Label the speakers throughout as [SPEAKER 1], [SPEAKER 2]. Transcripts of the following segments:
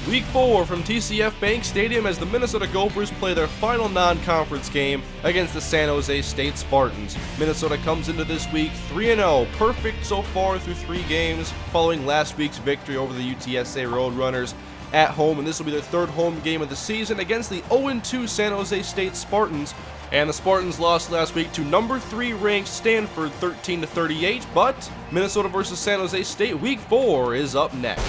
[SPEAKER 1] Week 4 from TCF Bank Stadium as the Minnesota Gophers play their final non-conference game against the San Jose State Spartans. Minnesota comes into this week 3-0, perfect so far through 3 games, following last week's victory over the UTSA Roadrunners at home, and this will be their 3rd home game of the season against the 0-2 San Jose State Spartans. And the Spartans lost last week to number 3 ranked Stanford 13-38, but Minnesota versus San Jose State Week 4 is up next.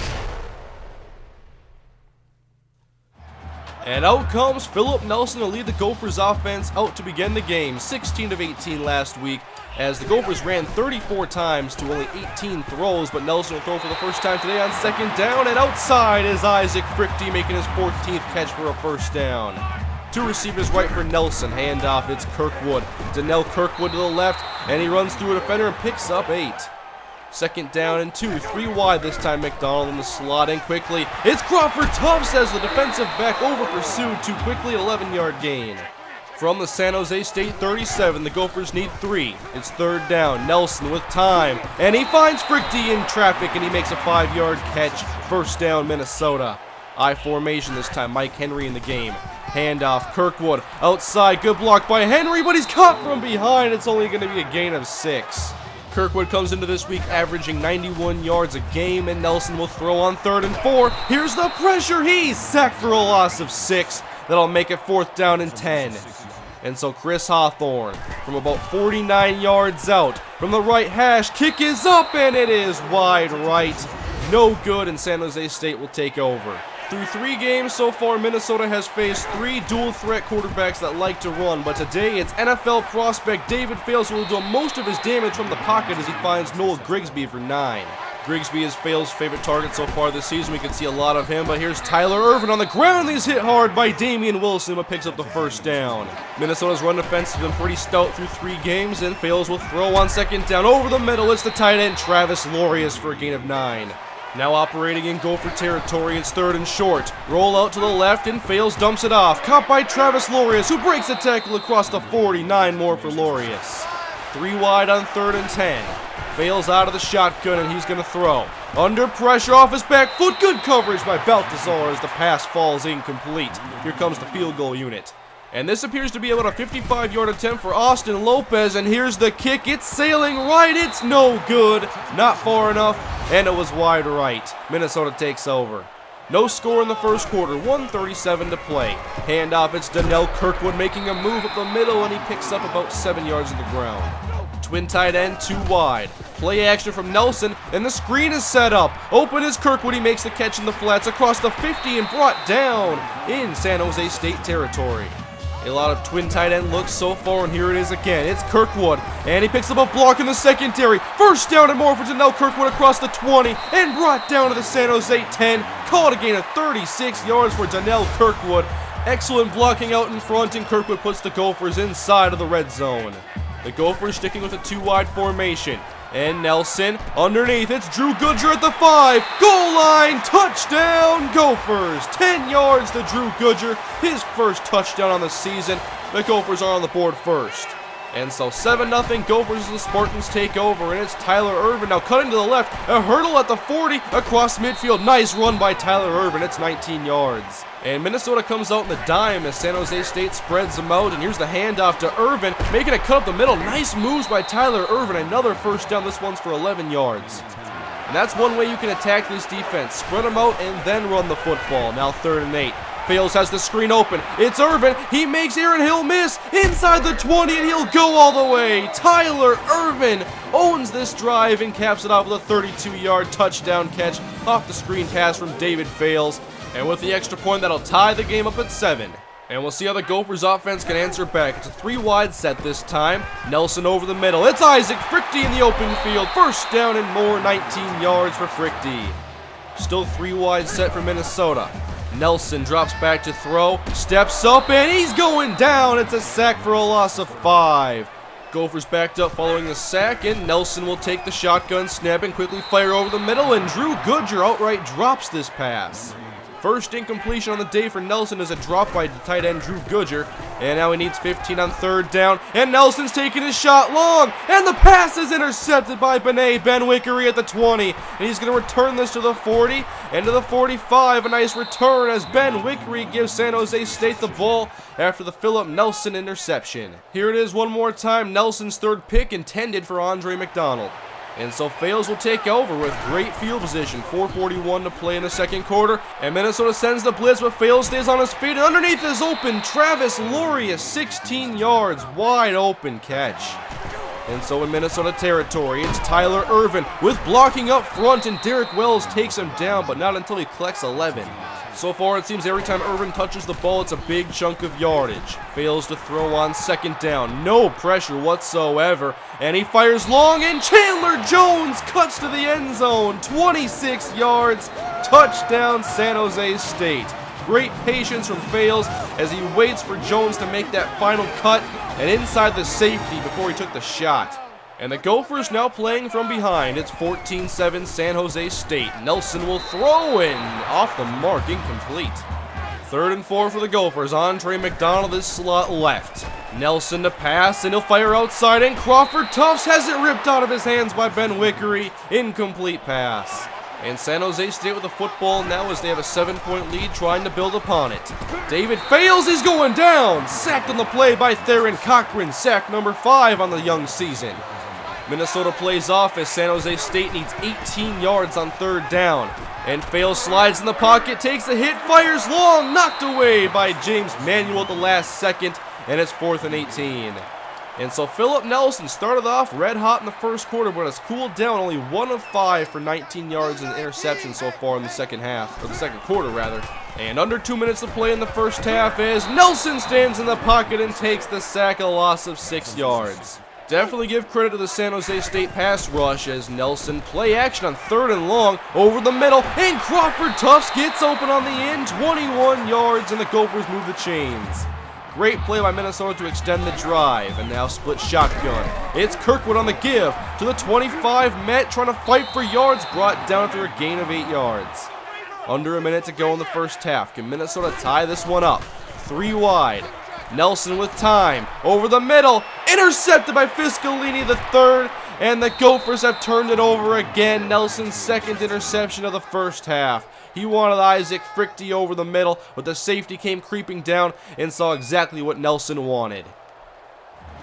[SPEAKER 1] And out comes Philip Nelson to lead the Gophers offense out to begin the game, 16 of 18 last week, as the Gophers ran 34 times to only 18 throws, but Nelson will throw for the first time today on 2nd down, and outside is Isaac Frichte making his 14th catch for a first down. 2 receivers right for Nelson, handoff, it's Kirkwood. Donnell Kirkwood to the left, and he runs through a defender and picks up 8. 2nd down and 2, 3 wide this time. McDonald in the slot in quickly. It's Crawford Tubbs as the defensive back over pursued too quickly, 11-yard gain. From the San Jose State 37, the Gophers need 3. It's 3rd down, Nelson with time, and he finds Frichte in traffic and he makes a 5-yard catch. 1st down, Minnesota. I formation this time, Mike Henry in the game. Handoff, Kirkwood outside, good block by Henry, but he's caught from behind. It's only going to be a gain of 6. Kirkwood comes into this week averaging 91 yards a game, and Nelson will throw on 3rd and 4. Here's the pressure. He's sacked for a loss of 6. That'll make it 4th down and 10. And so Chris Hawthorne from about 49 yards out from the right hash. Kick is up, and it is wide right. No good, and San Jose State will take over. Through 3 games so far, Minnesota has faced 3 dual-threat quarterbacks that like to run, but today it's NFL prospect David Fales who will do most of his damage from the pocket as he finds Noel Grigsby for 9. Grigsby is Fales' favorite target so far this season. We can see a lot of him, but here's Tyler Irvin on the ground. He's hit hard by Damian Wilson, but picks up the 1st down. Minnesota's run defense has been pretty stout through 3 games, and Fales will throw on 2nd down over the middle. It's the tight end Travis Lorius for a gain of 9. Now operating in Gopher territory, it's 3rd and short. Roll out to the left, and Fales dumps it off. Caught by Travis Lorius, who breaks the tackle across the 49 more for Lorius. 3 wide on 3rd and 10. Fales out of the shotgun, and he's going to throw. Under pressure off his back foot. Good coverage by Baltazar as the pass falls incomplete. Here comes the field goal unit. And this appears to be about a 55-yard attempt for Austin Lopez, and here's the kick. It's sailing right. It's no good. Not far enough, and it was wide right. Minnesota takes over. No score in the 1st quarter, 1:37 to play. Handoff, it's Donnell Kirkwood making a move up the middle, and he picks up about 7 yards of the ground. Twin tight end, 2 wide. Play action from Nelson, and the screen is set up. Open is Kirkwood. He makes the catch in the flats across the 50 and brought down in San Jose State territory. A lot of twin tight end looks so far, and here it is again. It's Kirkwood, and he picks up a block in the secondary. 1st down and more for Donnell Kirkwood across the 20, and brought down to the San Jose 10. Called a gain of 36 yards for Donnell Kirkwood. Excellent blocking out in front, and Kirkwood puts the Gophers inside of the red zone. The Gophers sticking with a 2-wide formation. And Nelson underneath. It's Drew Goodger at the 5. Goal line. Touchdown Gophers. 10 yards to Drew Goodger. His 1st touchdown on the season. The Gophers are on the board first. And so 7-0 Gophers as the Spartans take over. And it's Tyler Irvin now cutting to the left. A hurdle at the 40 across midfield. Nice run by Tyler Irvin. It's 19 yards. And Minnesota comes out in the dime as San Jose State spreads them out. And here's the handoff to Irvin, making a cut up the middle. Nice moves by Tyler Irvin. Another 1st down. This one's for 11 yards. And that's one way you can attack this defense. Spread them out and then run the football. Now 3rd and 8. Fales has the screen open. It's Irvin. He makes Aaron Hill miss inside the 20, and he'll go all the way. Tyler Irvin owns this drive and caps it off with a 32-yard touchdown catch off the screen pass from David Fales. And with the extra point, that'll tie the game up at 7. And we'll see how the Gophers offense can answer back. It's a 3-wide set this time. Nelson over the middle. It's Isaac Frichte in the open field. 1st down and more, 19 yards for Frichte. Still 3-wide set for Minnesota. Nelson drops back to throw, steps up, and he's going down. It's a sack for a loss of 5. Gophers backed up following the sack, and Nelson will take the shotgun snap and quickly fire over the middle, and Drew Goodger outright drops this pass. First incompletion on the day for Nelson is a drop by tight end Drew Goodger. And now he needs 15 on third down. And Nelson's taking his shot long. And the pass is intercepted by Ben Wickery at the 20. And he's going to return this to the 40 and to the 45. A nice return as Ben Wickery gives San Jose State the ball after the Philip Nelson interception. Here it is one more time. Nelson's third pick intended for Andre McDonald. And so Fales will take over with great field position. 4:41 to play in the second quarter. And Minnesota sends the blitz, but Fales stays on his feet. And underneath is open Travis Lauria, 16 yards, wide open catch. And so in Minnesota territory, it's Tyler Irvin with blocking up front, and Derek Wells takes him down, but not until he collects 11. So far, it seems every time Irvin touches the ball, it's a big chunk of yardage. Fails to throw on second down. No pressure whatsoever. And he fires long, and Chandler Jones cuts to the end zone. 26 yards. Touchdown, San Jose State. Great patience from Fales as he waits for Jones to make that final cut and inside the safety before he took the shot. And the Gophers now playing from behind. It's 14-7 San Jose State. Nelson will throw in. Off the mark, incomplete. 3rd and 4 for the Gophers. Andre McDonald is slot left. Nelson to pass, and he'll fire outside, and Crawford Tufts has it ripped out of his hands by Ben Wickery. Incomplete pass. And San Jose State with the football now as they have a 7-point lead trying to build upon it. David Fales is going down. Sacked on the play by Theron Cochran. Sack number 5 on the young season. Minnesota plays off as San Jose State needs 18 yards on third down. And Fales slides in the pocket, takes a hit, fires long, knocked away by James Manuel at the last second, and it's 4th and 18. And so Philip Nelson started off red hot in the first quarter, but has cooled down, only 1 of 5 for 19 yards and interception so far in the second half, or the second quarter rather. And under 2 minutes to play in the first half as Nelson stands in the pocket and takes the sack, a loss of 6 yards. Definitely give credit to the San Jose State pass rush as Nelson play action on 3rd and long over the middle, and Crawford Tufts gets open on the end, 21 yards, and the Gophers move the chains. Great play by Minnesota to extend the drive, and now split shotgun. It's Kirkwood on the give to the 25. Met trying to fight for yards, brought down after a gain of 8 yards. Under a minute to go in the first half. Can Minnesota tie this one up? 3 wide. Nelson with time, over the middle, intercepted by Fiscalini the 3rd, and the Gophers have turned it over again. Nelson's 2nd interception of the first half. He wanted Isaac Frichte over the middle, but the safety came creeping down and saw exactly what Nelson wanted.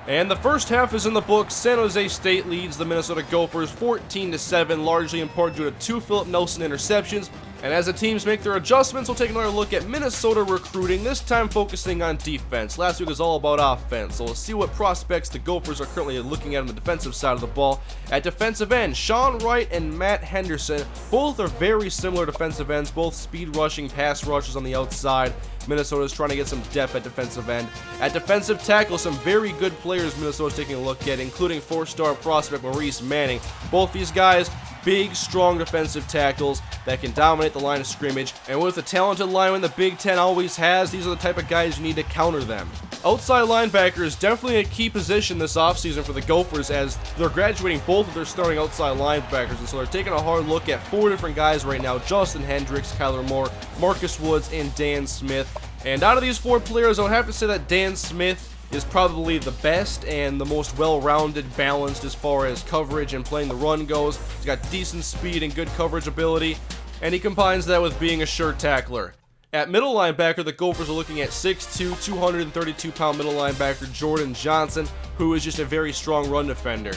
[SPEAKER 1] And the first half is in the books. San Jose State leads the Minnesota Gophers 14-7, largely in part due to 2 Philip Nelson interceptions. And as the teams make their adjustments, we'll take another look at Minnesota recruiting, this time focusing on defense. Last week was all about offense, so we'll see what prospects the Gophers are currently looking at on the defensive side of the ball. At defensive end, Sean Wright and Matt Henderson, both are very similar defensive ends, both speed rushing, pass rushers on the outside. Minnesota's trying to get some depth at defensive end. At defensive tackle, some very good players Minnesota's taking a look at, including 4-star prospect Maurice Manning. Both these guys, big, strong defensive tackles that can dominate the line of scrimmage. And with the talented lineman the Big Ten always has, these are the type of guys you need to counter them. Outside linebacker is definitely a key position this offseason for the Gophers as they're graduating both of their starting outside linebackers. And so they're taking a hard look at 4 different guys right now: Justin Hendricks, Kyler Moore, Marcus Woods, and Dan Smith. And out of these 4 players, I would have to say that Dan Smith is probably the best and the most well-rounded, balanced as far as coverage and playing the run goes. He's got decent speed and good coverage ability, and he combines that with being a sure tackler. At middle linebacker, the Gophers are looking at 6'2", 232-pound middle linebacker Jordan Johnson, who is just a very strong run defender.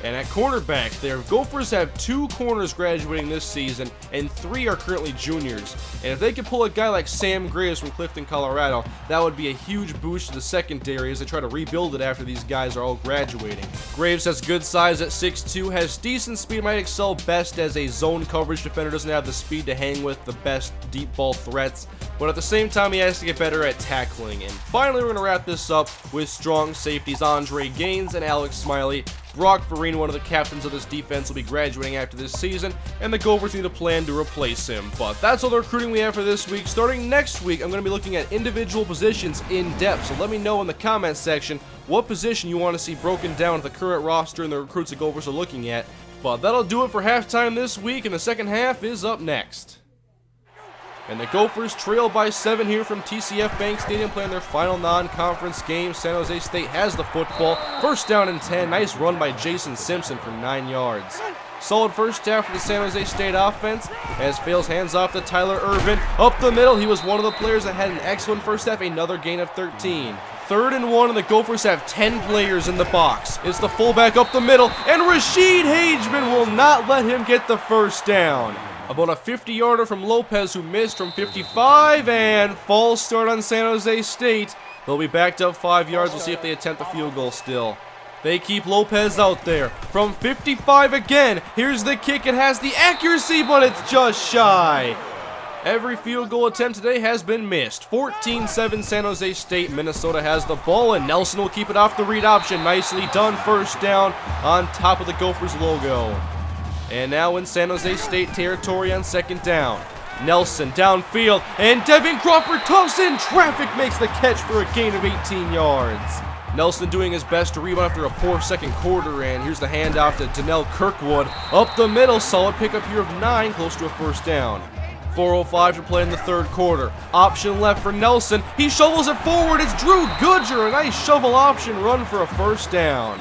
[SPEAKER 1] And at cornerback, their Gophers have 2 corners graduating this season, and 3 are currently juniors. And if they could pull a guy like Sam Graves from Clifton, Colorado, that would be a huge boost to the secondary as they try to rebuild it after these guys are all graduating. Graves has good size at 6'2", has decent speed, might excel best as a zone coverage defender, doesn't have the speed to hang with the best deep ball threats, but at the same time he has to get better at tackling. And finally, we're going to wrap this up with strong safeties Andre Gaines and Alex Smiley. Brock Vereen, one of the captains of this defense, will be graduating after this season, and the Gophers need a plan to replace him. But that's all the recruiting we have for this week. Starting next week, I'm going to be looking at individual positions in depth, so let me know in the comments section what position you want to see broken down with the current roster and the recruits the Gophers are looking at. But that'll do it for halftime this week, and the second half is up next. And the Gophers trail by 7 here from TCF Bank Stadium, playing their final non-conference game. San Jose State has the football. First down and 10. Nice run by Jason Simpson for 9 yards. Solid first half for the San Jose State offense as Fales hands off to Tyler Irvin. Up the middle, he was one of the players that had an excellent first half, another gain of 13. 3rd and 1, and the Gophers have 10 players in the box. It's the fullback up the middle, and Rashid Hageman will not let him get the first down. About a 50-yarder from Lopez, who missed from 55, and false start on San Jose State. They'll be backed up 5 yards. We'll see if they attempt the field goal still. They keep Lopez out there. From 55 again, here's the kick. It has the accuracy, but it's just shy. Every field goal attempt today has been missed. 14-7 San Jose State. Minnesota has the ball, and Nelson will keep it off the read option. Nicely done. First down on top of the Gophers logo. And now in San Jose State territory on 2nd down. Nelson downfield, and Devin Crawford toughs in traffic, makes the catch for a gain of 18 yards. Nelson doing his best to rebound after a poor second quarter, and here's the handoff to Donnell Kirkwood. Up the middle, solid pickup here of 9, close to a first down. 4:05 to play in the 3rd quarter. Option left for Nelson. He shovels it forward. It's Drew Goodger. A nice shovel option run for a first down.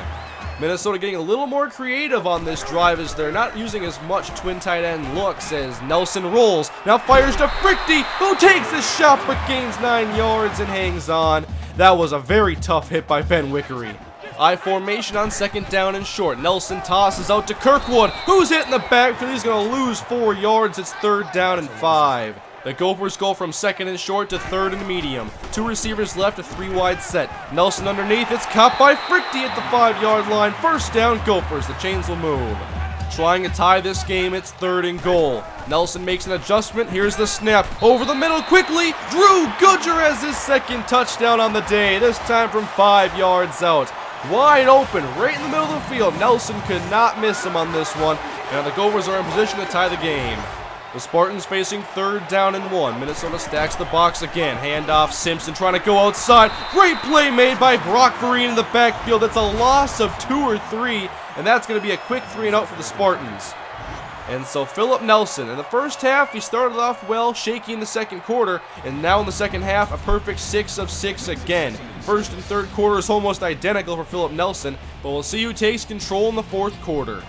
[SPEAKER 1] Minnesota getting a little more creative on this drive as they're not using as much twin tight end looks as Nelson rolls. Now fires to Frichty, who takes the shot but gains 9 yards and hangs on. That was a very tough hit by Ben Wickery. I formation on 2nd down and short. Nelson tosses out to Kirkwood, who's hit in the backfield. He's going to lose 4 yards. It's 3rd down and 5. The Gophers go from 2nd and short to 3rd and medium. 2 receivers left, a 3-wide set. Nelson underneath, it's caught by Frichty at the 5-yard line. First down, Gophers. The chains will move. Trying to tie this game, it's 3rd and goal. Nelson makes an adjustment. Here's the snap. Over the middle quickly. Drew Goodger has his 2nd touchdown on the day, this time from 5 yards out. Wide open, right in the middle of the field. Nelson could not miss him on this one. And the Gophers are in position to tie the game. The Spartans facing 3rd down and 1. Minnesota stacks the box again. Handoff, Simpson trying to go outside. Great play made by Brock Vereen in the backfield. That's a loss of 2 or 3, and that's going to be a quick 3 and out for the Spartans. And so Philip Nelson, in the first half, he started off well, shaky in the 2nd quarter, and now in the 2nd half, a perfect 6 of 6 again. 1st and 3rd quarters almost identical for Philip Nelson, but we'll see who takes control in the 4th quarter.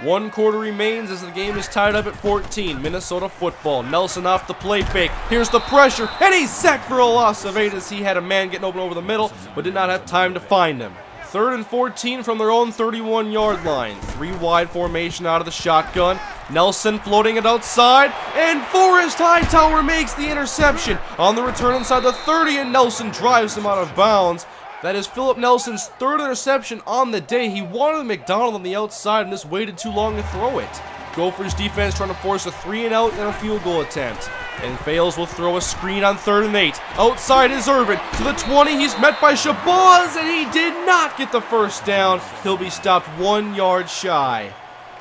[SPEAKER 1] 1 quarter remains as the game is tied up at 14. Minnesota football. Nelson off the play fake. Here's the pressure, and he's sacked for a loss of 8 as he had a man getting open over the middle, but did not have time to find him. 3rd and 14 from their own 31-yard line. 3-wide formation out of the shotgun. Nelson floating it outside, and Forrest Hightower makes the interception. On the return inside the 30, and Nelson drives him out of bounds. That is Philip Nelson's 3rd interception on the day. He wanted McDonald on the outside and just waited too long to throw it. Gophers defense trying to force a 3-and-out and a field goal attempt. And Fales will throw a screen on 3rd and 8. Outside is Irvin. To the 20, he's met by Shabazz, and he did not get the first down. He'll be stopped 1 yard shy.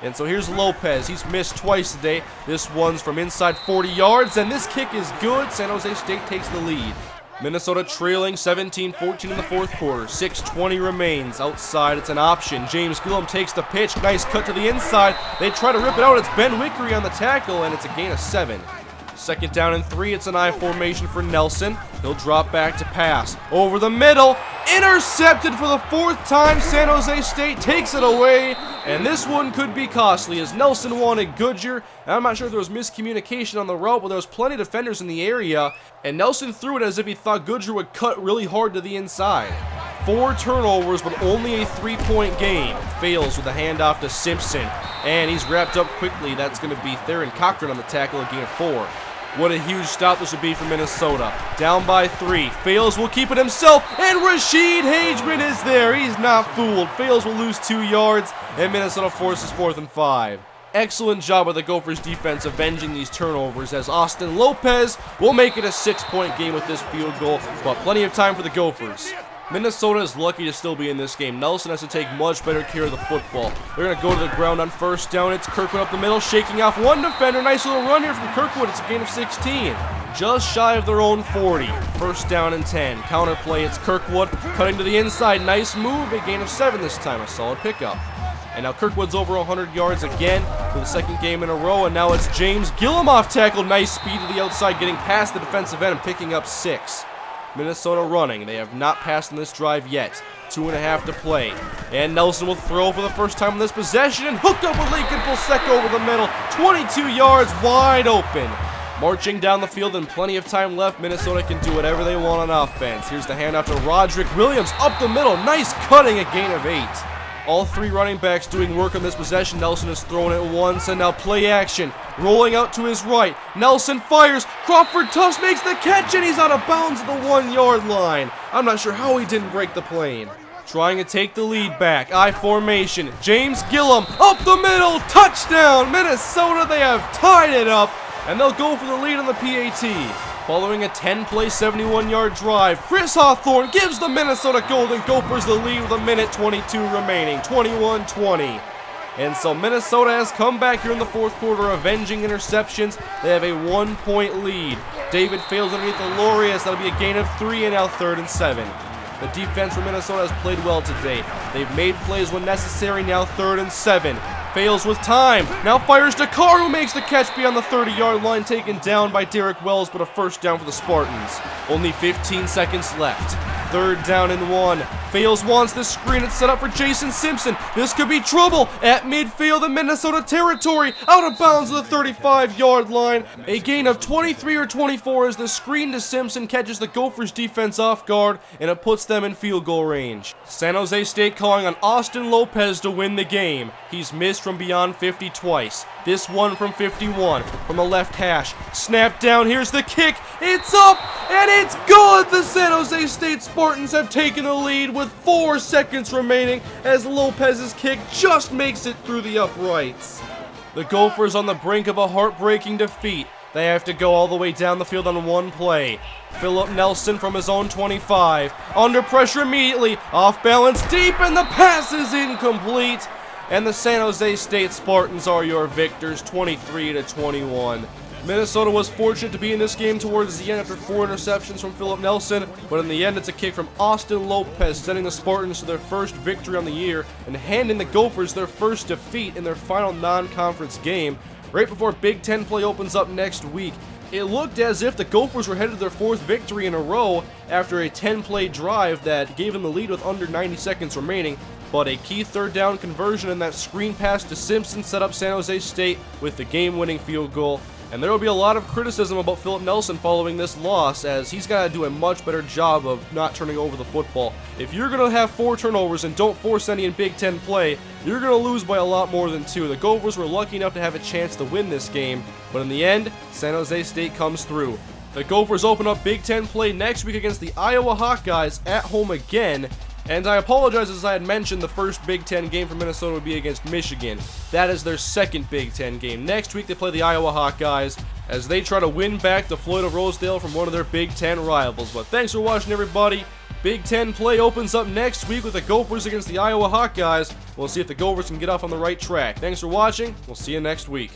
[SPEAKER 1] And so here's Lopez. He's missed twice today. This one's from inside 40 yards, and this kick is good. San Jose State takes the lead. Minnesota trailing 17-14 in the 4th quarter. 6:20 remains. Outside, it's an option. James Gillum takes the pitch. Nice cut to the inside. They try to rip it out. It's Ben Wickery on the tackle, and it's a gain of 7. 2nd down and 3. It's an I formation for Nelson. He'll drop back to pass. Over the middle. Intercepted for the 4th time. San Jose State takes it away. And this one could be costly as Nelson wanted Goodger. I'm not sure if there was miscommunication on the route, but there was plenty of defenders in the area. And Nelson threw it as if he thought Goodger would cut really hard to the inside. 4 turnovers, but only a 3-point game. Fails with a handoff to Simpson. And he's wrapped up quickly. That's going to be Theron Cochran on the tackle, a gain of 4. What a huge stop this would be for Minnesota. Down by 3. Fales will keep it himself, and Rashid Hageman is there. He's not fooled. Fales will lose 2 yards, and Minnesota forces 4th and 5. Excellent job by the Gophers defense avenging these turnovers as Austin Lopez will make it a 6-point game with this field goal, but plenty of time for the Gophers. Minnesota is lucky to still be in this game. Nelson has to take much better care of the football. They're going to go to the ground on 1st down. It's Kirkwood up the middle, shaking off one defender. Nice little run here from Kirkwood. It's a gain of 16. Just shy of their own 40. 1st down and 10. Counter play, it's Kirkwood cutting to the inside. Nice move. A gain of 7 this time. A solid pickup. And now Kirkwood's over 100 yards again for the second game in a row. And now it's James Gillum off tackle. Nice speed to the outside, getting past the defensive end and picking up 6. Minnesota running. They have not passed in this drive yet. 2.5 to play. And Nelson will throw for the first time in this possession and hooked up with Lincoln Fonseca over the middle. 22 yards wide open. Marching down the field and plenty of time left. Minnesota can do whatever they want on offense. Here's the handoff to Roderick Williams up the middle. Nice cutting, a gain of 8. All 3 running backs doing work on this possession. Nelson has thrown it once, and now play action. Rolling out to his right. Nelson fires. Crawford Tufts makes the catch, and he's out of bounds at the 1-yard line. I'm not sure how he didn't break the plane. Trying to take the lead back. I formation. James Gillum up the middle. Touchdown, Minnesota. They have tied it up, and they'll go for the lead on the PAT. Following a 10-play, 71-yard drive, Chris Hawthorne gives the Minnesota Golden Gophers the lead with 1:22 remaining, 21-20. And so Minnesota has come back here in the fourth quarter, avenging interceptions. They have a 1-point lead. David fails underneath the Laureus. That'll be a gain of 3, and now 3rd and 7. The defense for Minnesota has played well today. They've made plays when necessary, now 3rd and 7. Fails with time. Now fires to Carr, who makes the catch beyond the 30-yard line, taken down by Derek Wells, but a first down for the Spartans. Only 15 seconds left. 3rd down and 1. Fails wants the screen. It's set up for Jason Simpson. This could be trouble at midfield in Minnesota territory. Out of bounds at the 35-yard line. A gain of 23 or 24 as the screen to Simpson catches the Gophers defense off guard, and it puts them in field goal range. San Jose State calling on Austin Lopez to win the game. He's missed from beyond 50 twice. This one from 51 from the left hash. Snap down. Here's the kick. It's up and it's good. The San Jose State Spartans have taken the lead with 4 seconds remaining as Lopez's kick just makes it through the uprights. The Gophers on the brink of a heartbreaking defeat. They have to go all the way down the field on one play. Philip Nelson from his own 25. Under pressure immediately. Off balance deep, and the pass is incomplete. And the San Jose State Spartans are your victors, 23-21. Minnesota was fortunate to be in this game towards the end after 4 interceptions from Philip Nelson, but in the end it's a kick from Austin Lopez, sending the Spartans to their first victory on the year and handing the Gophers their first defeat in their final non-conference game, right before Big Ten play opens up next week. It looked as if the Gophers were headed to their 4th victory in a row after a 10-play drive that gave them the lead with under 90 seconds remaining, but a key 3rd down conversion and that screen pass to Simpson set up San Jose State with the game-winning field goal. And there will be a lot of criticism about Philip Nelson following this loss, as he's got to do a much better job of not turning over the football. If you're going to have 4 turnovers and don't force any in Big Ten play, you're going to lose by a lot more than 2. The Gophers were lucky enough to have a chance to win this game, but in the end, San Jose State comes through. The Gophers open up Big Ten play next week against the Iowa Hawkeyes at home again. And I apologize, as I had mentioned, the first Big Ten game for Minnesota would be against Michigan. That is their second Big Ten game. Next week they play the Iowa Hawkeyes as they try to win back the Floyd of Rosedale from one of their Big Ten rivals. But thanks for watching, everybody. Big Ten play opens up next week with the Gophers against the Iowa Hawkeyes. We'll see if the Gophers can get off on the right track. Thanks for watching. We'll see you next week.